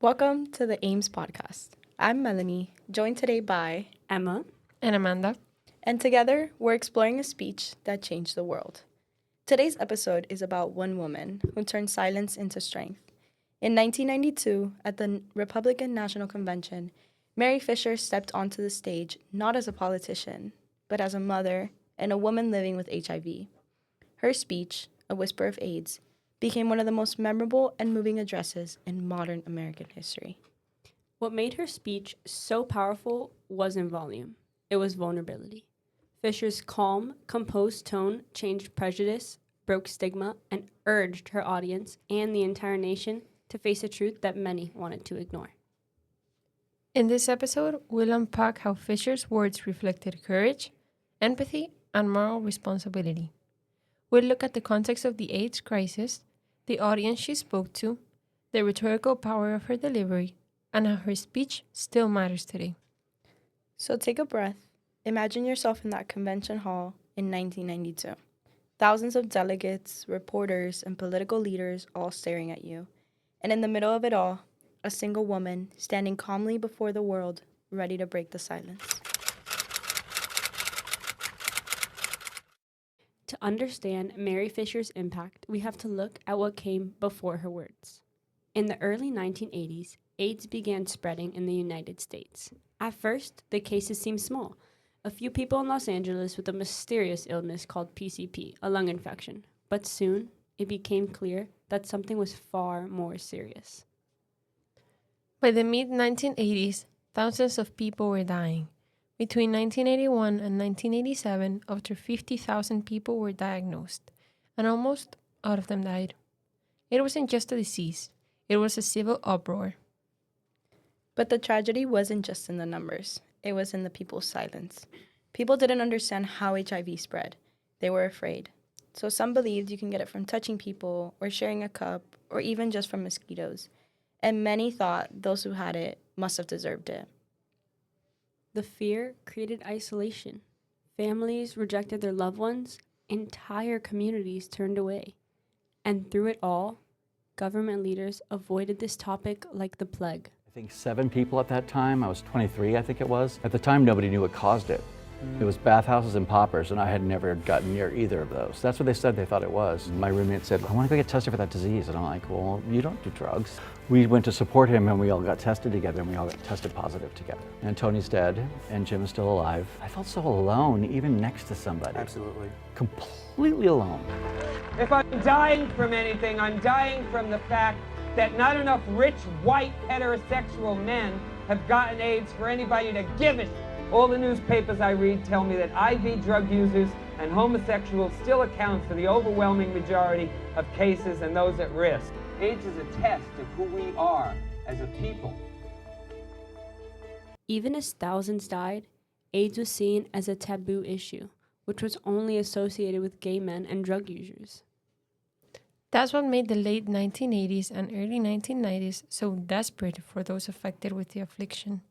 Welcome to the Ames podcast. I'm Melanny, joined today by Emma, and Amanda. And together we're exploring a speech that changed the world. Today's episode is about one woman who turned silence into strength. In 1992, at the Republican National Convention, Mary Fisher stepped onto the stage not as a politician, but as a mother and a woman living with HIV. Her speech, A Whisper of AIDS, became one of the most memorable and moving addresses in modern American history. what made her speech so powerful wasn't volume, it was vulnerability. Fisher's calm, composed tone changed prejudice, broke stigma, and urged her audience and the entire nation to face a truth that many wanted to ignore. In this episode, we'll unpack how Fisher's words reflected courage, empathy, and moral responsibility. We'll look at the context of the AIDS crisis, the audience she spoke to, the rhetorical power of her delivery, and how her speech still matters today. So take a breath. Imagine yourself in that convention hall in 1992. Thousands of delegates, reporters, and political leaders all staring at you. And in the middle of it all, a single woman standing calmly before the world, ready to break the silence. To understand Mary Fisher's impact, we have to look at what came before her words. In the early 1980s, AIDS began spreading in the United States. At first, the cases seemed small. A few people in Los Angeles with a mysterious illness called PCP, a lung infection. But soon, it became clear that something was far more serious. By the mid-1980s, thousands of people were dying. Between 1981 and 1987, up to 50,000 people were diagnosed, and almost all of them died. It wasn't just a disease, it was a civil uproar. But the tragedy wasn't just in the numbers. It was in the people's silence. People didn't understand how HIV spread. They were afraid. So some believed you can get it from touching people, or sharing a cup, or even just from mosquitoes. And many thought those who had it must have deserved it. The fear created isolation. Families rejected their loved ones. Entire communities turned away. And through it all, government leaders avoided this topic like the plague. I think 7 people at that time. I was 23, I think it was. At the time, nobody knew what caused it. It was bathhouses and poppers, and I had never gotten near either of those. That's what they said they thought it was. My roommate said, I want to go get tested for that disease. And I'm like, well, you don't do drugs. We went to support him, and we all got tested together, and we all got tested positive together. And Tony's dead, and Jim is still alive. I felt so alone, even next to somebody. Absolutely. Completely alone. If I'm dying from anything, I'm dying from the fact that not enough rich, white, heterosexual men have gotten AIDS for anybody to give it. All the newspapers I read tell me that IV drug users and homosexuals still account for the overwhelming majority of cases and those at risk. AIDS is a test of who we are as a people. Even as thousands died, AIDS was seen as a taboo issue, which was only associated with gay men and drug users. That's what made the late 1980s and early 1990s so desperate for those affected with the affliction.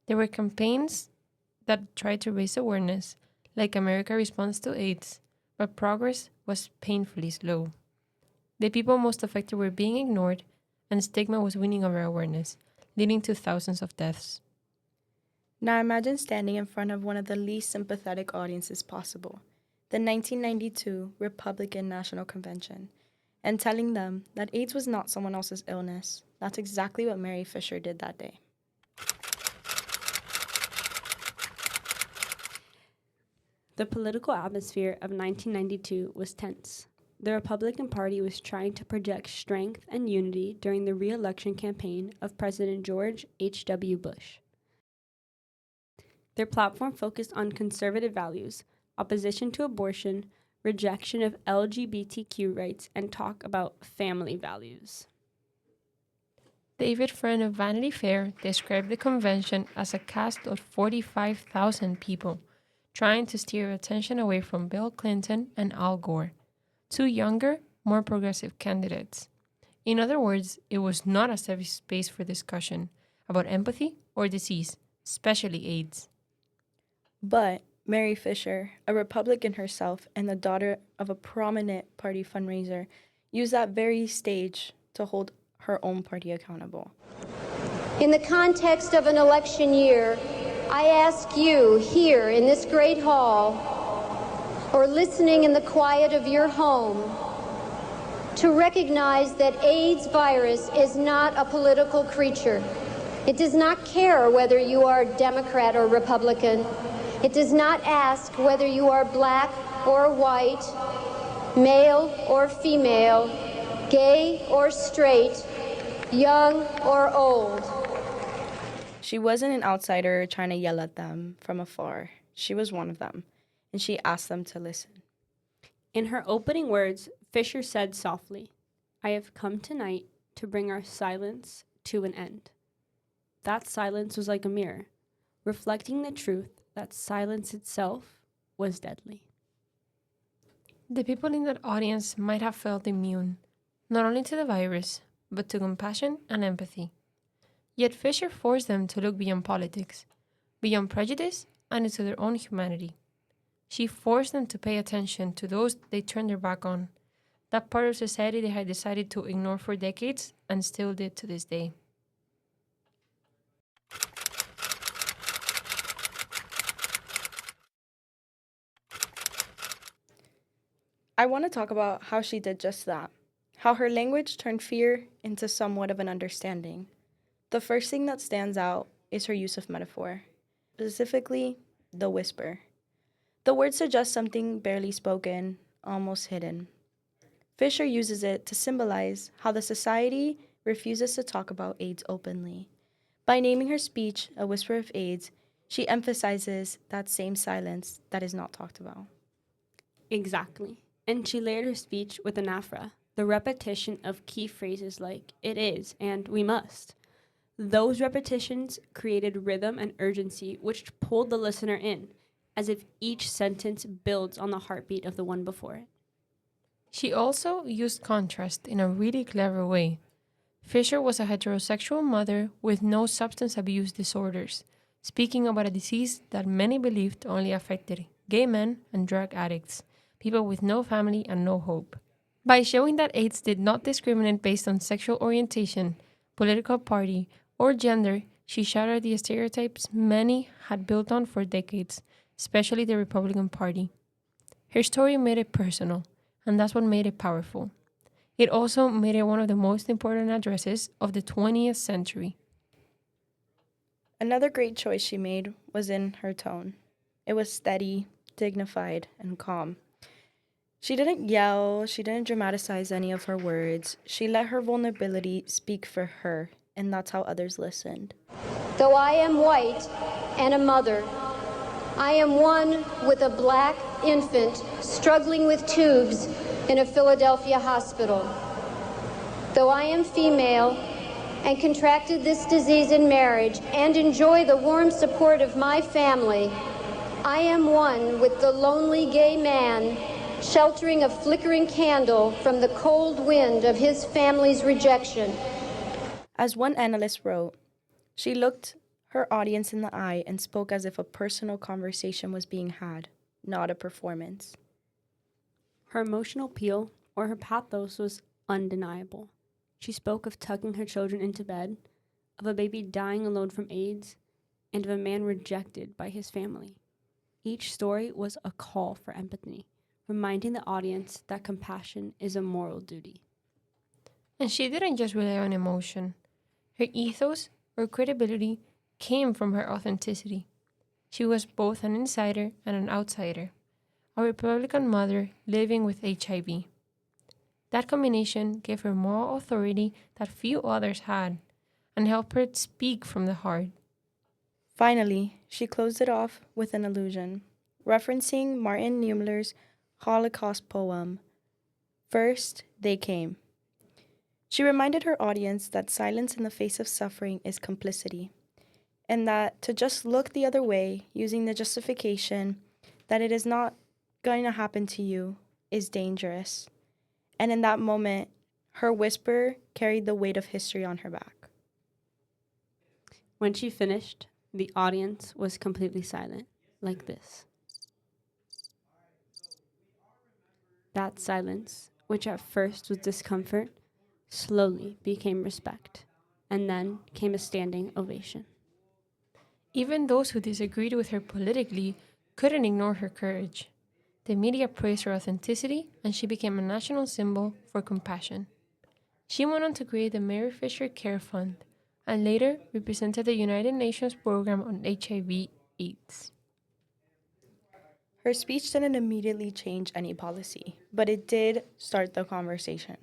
There were campaigns that tried to raise awareness, like America Responds to AIDS, but progress was painfully slow. The people most affected were being ignored, and stigma was winning over awareness, leading to thousands of deaths. Now imagine standing in front of one of the least sympathetic audiences possible, the 1992 Republican National Convention, and telling them that AIDS was not someone else's illness. That's exactly what Mary Fisher did that day. The political atmosphere of 1992 was tense. The Republican Party was trying to project strength and unity during the re-election campaign of President George H.W. Bush. Their platform focused on conservative values, opposition to abortion, rejection of LGBTQ rights, and talk about family values. David Friend of Vanity Fair described the convention as a cast of 45,000 people, trying to steer attention away from Bill Clinton and Al Gore, 2 younger, more progressive candidates. In other words, it was not a safe space for discussion about empathy or disease, especially AIDS. But Mary Fisher, a Republican herself and the daughter of a prominent party fundraiser, used that very stage to hold her own party accountable. In the context of an election year, I ask you here in this great hall, or listening in the quiet of your home, to recognize that AIDS virus is not a political creature. It does not care whether you are Democrat or Republican. It does not ask whether you are black or white, male or female, gay or straight, young or old. She wasn't an outsider trying to yell at them from afar. She was one of them, and she asked them to listen. In her opening words, Fisher said softly, "I have come tonight to bring our silence to an end." That silence was like a mirror, reflecting the truth that silence itself was deadly. The people in that audience might have felt immune, not only to the virus, but to compassion and empathy. Yet Fisher forced them to look beyond politics, beyond prejudice, and into their own humanity. She forced them to pay attention to those they turned their back on, that part of society they had decided to ignore for decades and still did to this day. I want to talk about how she did just that, how her language turned fear into somewhat of an understanding. The first thing that stands out is her use of metaphor, specifically the whisper. The word suggests something barely spoken, almost hidden. Fisher uses it to symbolize how the society refuses to talk about AIDS openly. By naming her speech A Whisper of AIDS, she emphasizes that same silence that is not talked about. Exactly. And she layered her speech with anaphora, the repetition of key phrases like "it is" and "we must." Those repetitions created rhythm and urgency, which pulled the listener in, as if each sentence builds on the heartbeat of the one before it. She also used contrast in a really clever way. Fisher was a heterosexual mother with no substance abuse disorders, speaking about a disease that many believed only affected gay men and drug addicts, people with no family and no hope. By showing that AIDS did not discriminate based on sexual orientation, political party, or gender, she shattered the stereotypes many had built on for decades, especially the Republican Party. Her story made it personal, and that's what made it powerful. It also made it one of the most important addresses of the 20th century. Another great choice she made was in her tone. It was steady, dignified, and calm. She didn't yell, she didn't dramatize any of her words. She let her vulnerability speak for her, and that's how others listened. Though I am white and a mother, I am one with a black infant struggling with tubes in a Philadelphia hospital. Though I am female and contracted this disease in marriage and enjoy the warm support of my family, I am one with the lonely gay man sheltering a flickering candle from the cold wind of his family's rejection. As one analyst wrote, she looked her audience in the eye and spoke as if a personal conversation was being had, not a performance. Her emotional appeal, or her pathos, was undeniable. She spoke of tucking her children into bed, of a baby dying alone from AIDS, and of a man rejected by his family. Each story was a call for empathy, reminding the audience that compassion is a moral duty. And she didn't just rely on emotion. Her ethos or credibility came from her authenticity. She was both an insider and an outsider, a Republican mother living with HIV. That combination gave her moral authority that few others had, and helped her speak from the heart. Finally, she closed it off with an allusion, referencing Martin Niemöller's Holocaust poem, First They Came. She reminded her audience that silence in the face of suffering is complicity, and that to just look the other way using the justification that it is not going to happen to you is dangerous. And in that moment, her whisper carried the weight of history on her back. When she finished, the audience was completely silent, like this. That silence, which at first was discomfort, slowly became respect, and then came a standing ovation. Even those who disagreed with her politically couldn't ignore her courage. The media praised her authenticity, and she became a national symbol for compassion. She went on to create the Mary Fisher Care Fund, and later represented the United Nations program on HIV/AIDS. Her speech didn't immediately change any policy, but it did start the conversation.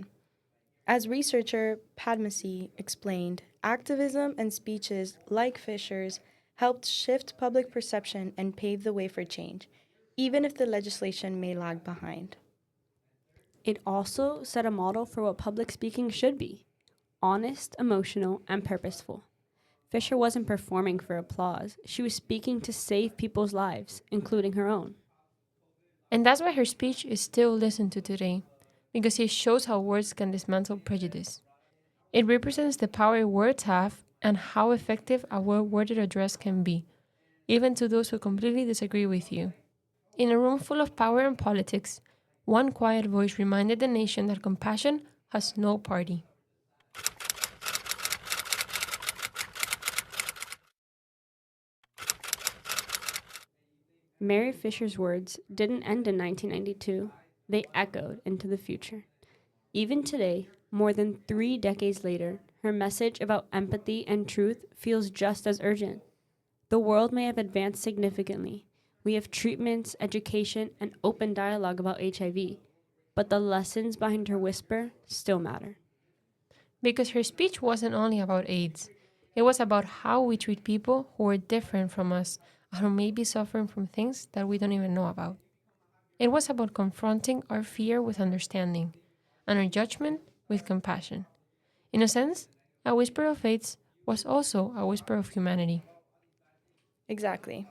As researcher Padmasi explained, activism and speeches like Fisher's helped shift public perception and pave the way for change, even if the legislation may lag behind. It also set a model for what public speaking should be: honest, emotional, and purposeful. Fisher wasn't performing for applause. She was speaking to save people's lives, including her own. And that's why her speech is still listened to today, because it shows how words can dismantle prejudice. It represents the power words have and how effective a well-worded address can be, even to those who completely disagree with you. In a room full of power and politics, one quiet voice reminded the nation that compassion has no party. Mary Fisher's words didn't end in 1992. They echoed into the future. Even today, more than 3 decades later, her message about empathy and truth feels just as urgent. The world may have advanced significantly. We have treatments, education, and open dialogue about HIV, but the lessons behind her whisper still matter. Because her speech wasn't only about AIDS, it was about how we treat people who are different from us and who may be suffering from things that we don't even know about. It was about confronting our fear with understanding and our judgment with compassion. In a sense, a whisper of AIDS was also a whisper of humanity. Exactly.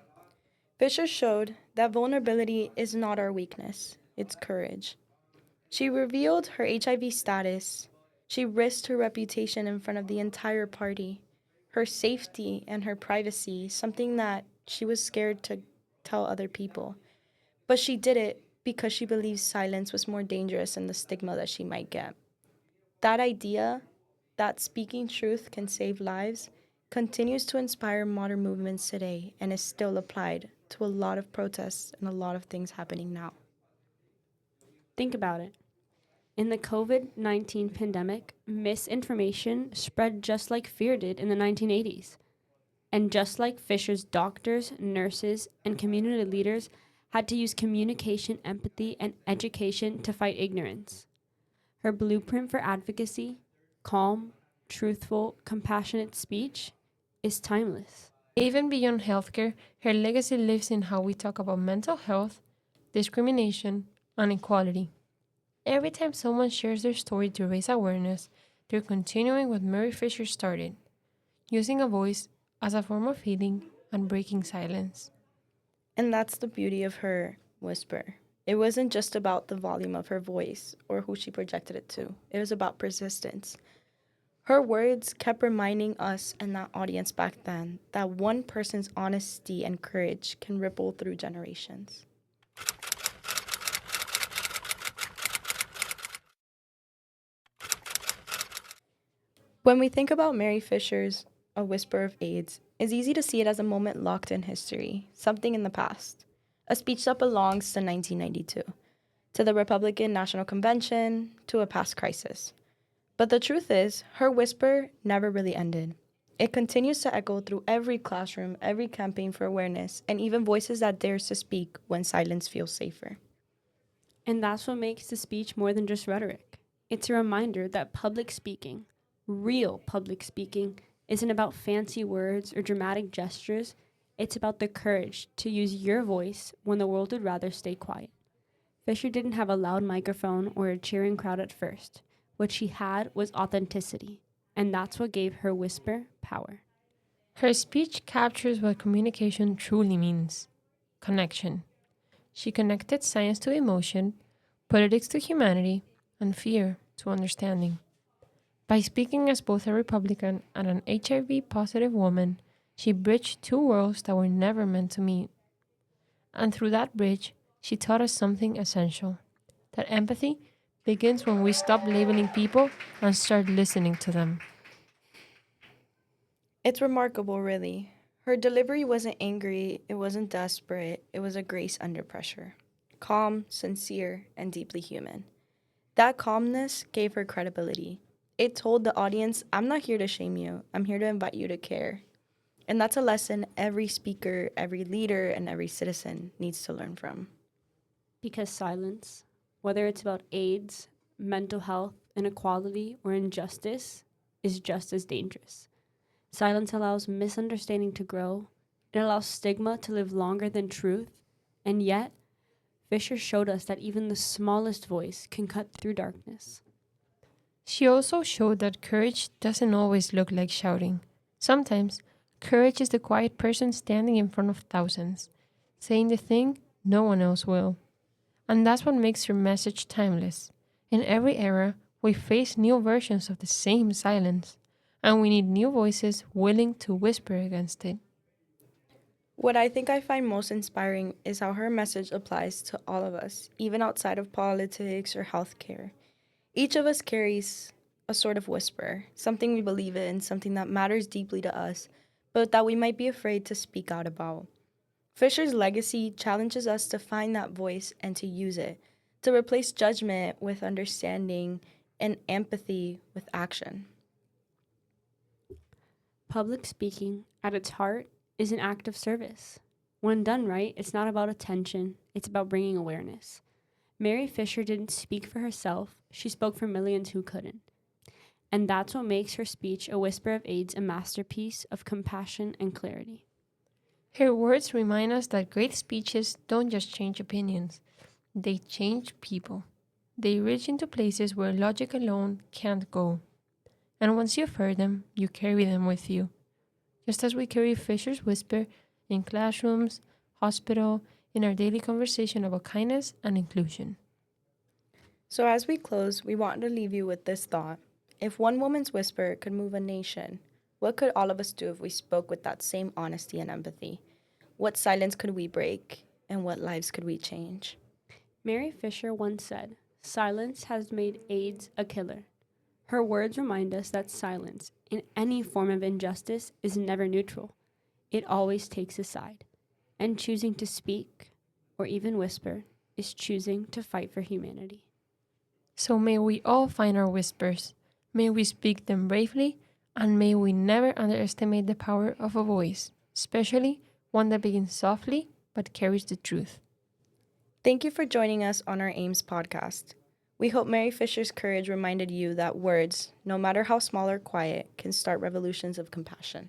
Fisher showed that vulnerability is not our weakness, it's courage. She revealed her HIV status. She risked her reputation in front of the entire party, her safety and her privacy, something that she was scared to tell other people. But she did it because she believed silence was more dangerous than the stigma that she might get. That idea that speaking truth can save lives continues to inspire modern movements today and is still applied to a lot of protests and a lot of things happening now. Think about it. In the COVID-19 pandemic, misinformation spread just like fear did in the 1980s. And just like Fisher's doctors, nurses, and community leaders had to use communication, empathy, and education to fight ignorance. Her blueprint for advocacy, calm, truthful, compassionate speech, is timeless. Even beyond healthcare, her legacy lives in how we talk about mental health, discrimination, and equality. Every time someone shares their story to raise awareness, they're continuing what Mary Fisher started, using a voice as a form of healing and breaking silence. And that's the beauty of her whisper. It wasn't just about the volume of her voice or who she projected it to. It was about persistence. Her words kept reminding us and that audience back then that one person's honesty and courage can ripple through generations. When we think about Mary Fisher's A Whisper of AIDS, it's easy to see it as a moment locked in history, something in the past, a speech that belongs to 1992, to the Republican National Convention, to a past crisis. But the truth is, her whisper never really ended. It continues to echo through every classroom, every campaign for awareness, and even voices that dares to speak when silence feels safer. And that's what makes the speech more than just rhetoric. It's a reminder that public speaking, real public speaking, isn't about fancy words or dramatic gestures. It's about the courage to use your voice when the world would rather stay quiet. Fisher didn't have a loud microphone or a cheering crowd at first. What she had was authenticity, and that's what gave her whisper power. Her speech captures what communication truly means: connection. She connected science to emotion, politics to humanity, and fear to understanding. By speaking as both a Republican and an HIV-positive woman, she bridged two worlds that were never meant to meet. And through that bridge, she taught us something essential: that empathy begins when we stop labeling people and start listening to them. It's remarkable, really. Her delivery wasn't angry, it wasn't desperate, it was a grace under pressure. Calm, sincere, and deeply human. That calmness gave her credibility. It told the audience, I'm not here to shame you, I'm here to invite you to care. And that's a lesson every speaker, every leader, and every citizen needs to learn from. Because silence, whether it's about AIDS, mental health, inequality, or injustice, is just as dangerous. Silence allows misunderstanding to grow. It allows stigma to live longer than truth. And yet, Fisher showed us that even the smallest voice can cut through darkness. She also showed that courage doesn't always look like shouting. Sometimes, courage is the quiet person standing in front of thousands, saying the thing no one else will. And that's what makes her message timeless. In every era, we face new versions of the same silence, and we need new voices willing to whisper against it. What I think I find most inspiring is how her message applies to all of us, even outside of politics or healthcare. Each of us carries a sort of whisper, something we believe in, something that matters deeply to us, but that we might be afraid to speak out about. Fisher's legacy challenges us to find that voice and to use it, to replace judgment with understanding and empathy with action. Public speaking, at its heart, is an act of service. When done right, it's not about attention, it's about bringing awareness. Mary Fisher didn't speak for herself, she spoke for millions who couldn't. And that's what makes her speech, A Whisper of AIDS, a masterpiece of compassion and clarity. Her words remind us that great speeches don't just change opinions, they change people. They reach into places where logic alone can't go. And once you've heard them, you carry them with you. Just as we carry Fisher's whisper in classrooms, hospital, in our daily conversation about kindness and inclusion. So as we close, we want to leave you with this thought. If one woman's whisper could move a nation, what could all of us do if we spoke with that same honesty and empathy? What silence could we break, and what lives could we change? Mary Fisher once said, "Silence has made AIDS a killer." Her words remind us that silence, in any form of injustice, is never neutral. It always takes a side. And choosing to speak, or even whisper, is choosing to fight for humanity. So may we all find our whispers. May we speak them bravely, and may we never underestimate the power of a voice, especially one that begins softly but carries the truth. Thank you for joining us on our AIMS podcast. We hope Mary Fisher's courage reminded you that words, no matter how small or quiet, can start revolutions of compassion.